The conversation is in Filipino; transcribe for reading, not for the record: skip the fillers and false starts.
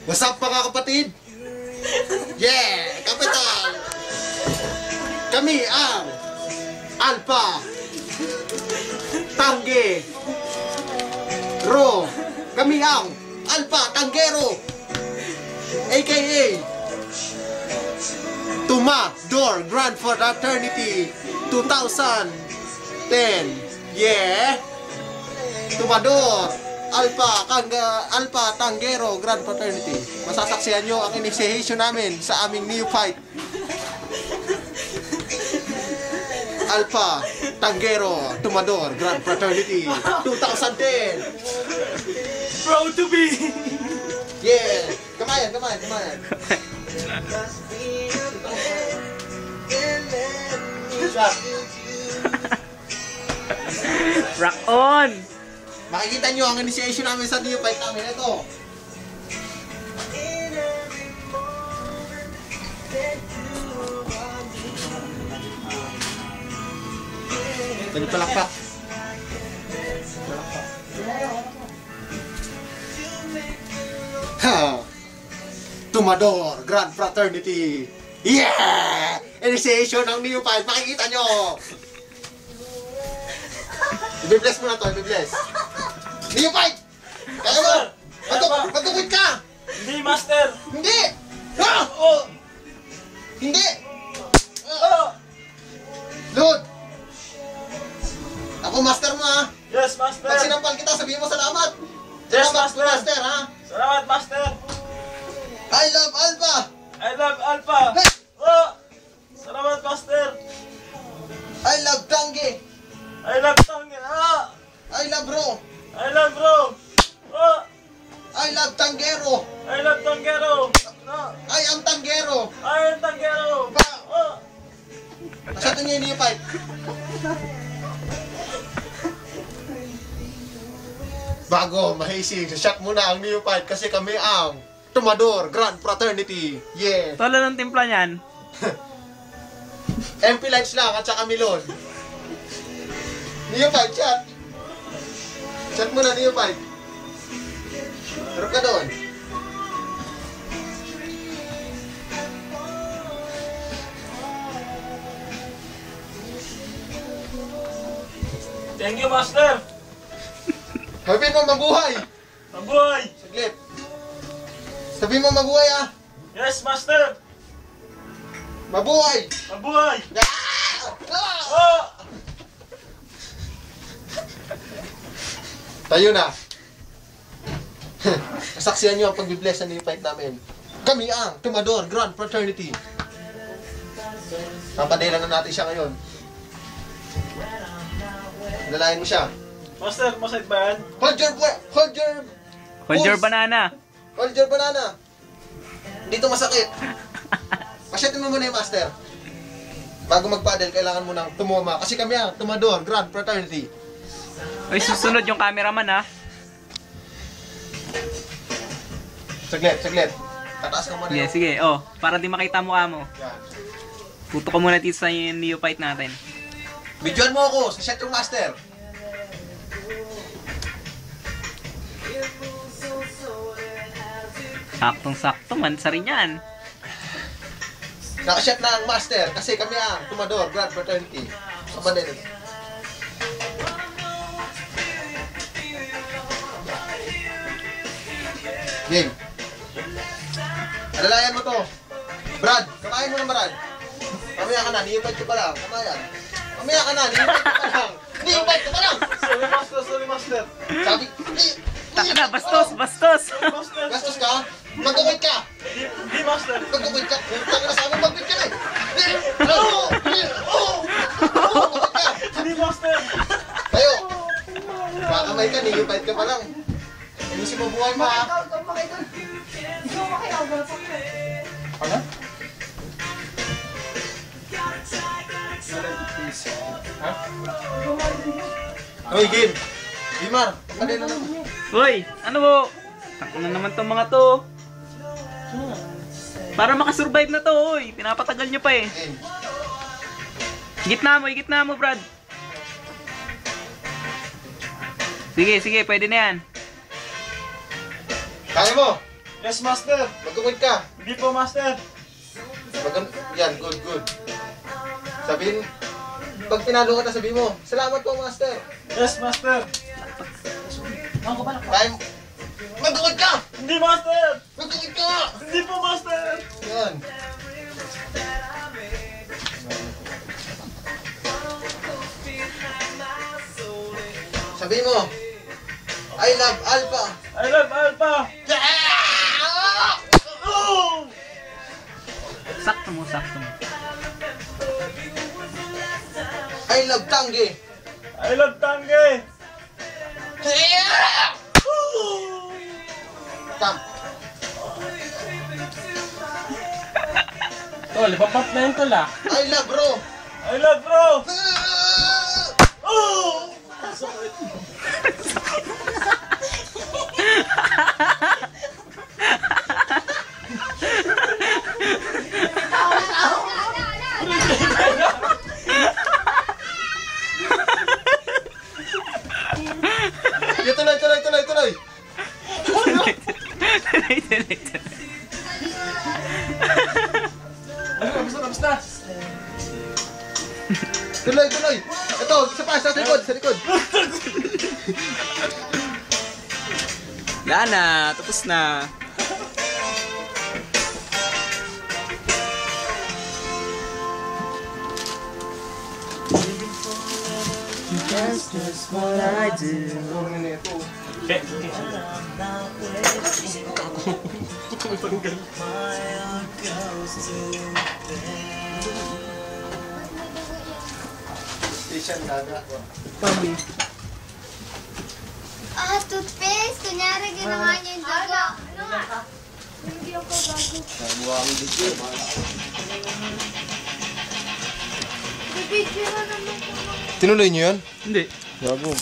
What's up mga kapatid? Yeah! Kapital! Kami ang Alpha Tanggero. Kami ang Alpha Tanggero, aka Tumador Grand Fraternity 2010. Yeah! Tumador Alpha Tanggero Grand Fraternity. Masasaksihan nyo ang initiation namin sa aming neophyte Alpha Tanggero Tumador Grand Fraternity 2010. Proud to be. Yeah! Kamayan. Shot. Rock on! Makikita nyo ang initiation namin sa neophyte namin. Ito. Palakpak. Ha! Tumador Grand Fraternity. Yeah! Initiation ng neophyte. Makikita nyo. I-bless mo na to. I-bless. Neophyte! Kaya mo! Magkukit ka! Hindi, Master! Hindi! Ah! Oh! Hindi! Oh! Lord! Ako master mo ha! Yes, Master! Pag sinampal kita, sabihin mo salamat! Yes, Salamat, Master! master ha! Salamat, Master! I love Alpha! I love Alpha! Hey! Oh! Salamat, Master! I love Tangge! I love Tangge! Ah! I love Bro! I love Bro! Oh! I love Tanggero! I love Tanggero! No! I am Tanggero! I am Tanggero! Ba! Oh! Masyado niya yung neophyte. Bago mahising, shot muna ang neophyte kasi kami ang Tumador Grand Fraternity. Yeah! Tolo ng timpla niyan. MP lights lang at saka milon. Neophyte, shot! Shot muna, neophyte. Pero ka doon. Thank you, Master! Sabihin mo mabuhay! Mabuhay! Saglit. Sabihin mo mabuhay ah! Yes, Master! Mabuhay! Mabuhay! Ah! Ah! Oh! Tayo na. Kasaksihan nyo ang pag-bless na neophyte namin. Kami ang Tumador Grand Fraternity. Papadilan na natin siya ngayon. Lalayan mo siya. Master, masakit ba yan? Hold your Hold your pulse. banana. Hold your banana. Dito masakit. Pasyatin mo muna yung master. Bago mag-paddle, kailangan mo nang tumuma. Kasi kami ang Tumador Grand Fraternity. Uy, susunod yung cameraman ha. Saglit. Tataas ka muna. Sige, sige. Oh, para di makita mukha mo. Yan. Tuto ko muna dito sa neophyte natin. Videoan mo ako sa shot yung master. Saktong-sakto, mansa rin yan. Nakashot na ang master kasi kami ang Tumador Grand Fraternity. Sa paddle. Game. Alalayan mo to. Brad, kamayan mo na Brad. Mamaya ka na, niyupad ka pa lang. Kamayan. Mamaya ka na, niyupad ka pa lang. Niyupad ka pa lang! Sorry, Master! Sabi, Taka na, bastos! Master! gastos ka? Magkukwit ka! Hindi, Master! Magkukwit ka! Taka na sabi, magkukwit ka na eh! Magkukwit ka! Hindi, Master! Tayo! Kakamay ka, niyupad ka pa lang. Ayusin mo buhay mo ha! Ano? Ha? Hoy, game! Dimar, pagkali na lang. Uy, ano mo? Takot na naman tong mga to. Para makasurvive na to, uy. Pinapatagal nyo pa eh. Game. Gitna mo, Brad. Sige, pwede na yan. Kaya mo! Yes, Master. Mag-quit ka. Hindi po, Master. Yan, good, good. Sabihin, pag pinalo ka na, sabihin mo, salamat po, Master. Yes, Master. Kaya, mag-quit ka! Hindi, Master. Mag-quit ka! Hindi po, Master. Yan. Sabihin mo, I love Alpha. I love Alpha. Oh! Sakto mo, sakto mo. I love Tangi. I love Tange. Come. Tol, ipapat na yun tol ah. I love Bro. I love Bro. Oh! Ya, tuloy. Tuloy. Basta. Tuloy. Ito, isa pa, sa likod. Wala na, tapos na. Just what I do. Station gaga. Ah, toothpaste. Kunyari ginawa niya yung dugo. Hindi ako bago. Nabuhang dito. Bibidyo na naman ko. Tinuloy niyo yun? Hindi. Gago.